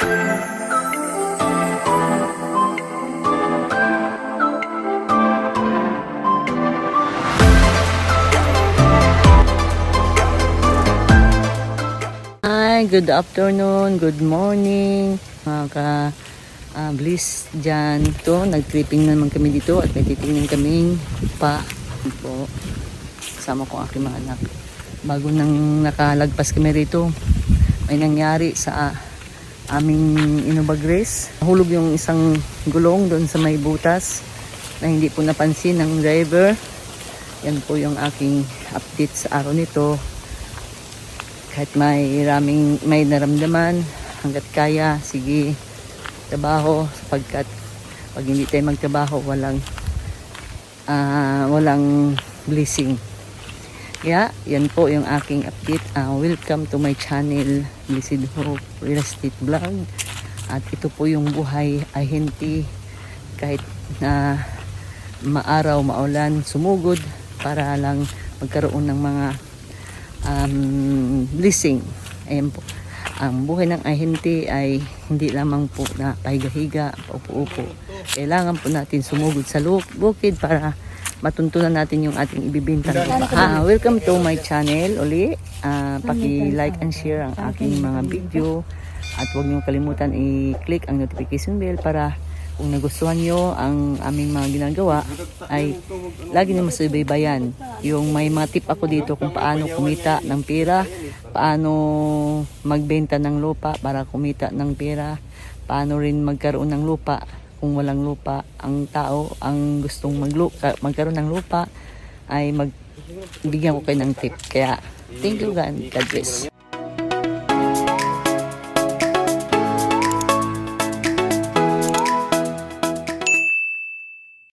Hi, good afternoon, good morning mga bliss dyan. Ito, nag-tripping naman kami dito at may titingnan kaming pa po. Kasama ko ang aking mga anak. Bago nang nakalagpas kami rito, may nangyari sa aming Innova Grace. Nahulog yung isang gulong doon sa may butas na hindi po napansin ng driver. Yan po yung aking update sa araw nito. Kahit may naramdaman, hanggat kaya, sige, trabaho, sapagkat pag hindi tayo magtrabaho, walang blessing. Kaya, yan po yung aking update. Welcome to my channel, Blessed Hope Real Estate Vlog. At ito po yung buhay ahente, kahit na maaraw, maulan, sumugod, para lang magkaroon ng mga blessing. Ayan po. Ang buhay ng ahente ay hindi lamang po na pahiga-higa, paupo-upo. Kailangan po natin sumugod sa bukid para matuntunan natin yung ating ibibintang. Welcome to my channel uli. Paki-like and share ang aking mga video. At huwag niyo kalimutan i-click ang notification bell para kung nagustuhan nyo ang aming mga ginagawa ay lagi nyo masubaybayan. Yung may mga tip ako dito kung paano kumita ng pera, paano magbenta ng lupa para kumita ng pera, paano rin magkaroon ng lupa kung walang lupa. Ang tao ang gustong magkaroon ng lupa ay bigyan ko kayo ng tip. Kaya thank you, God bless.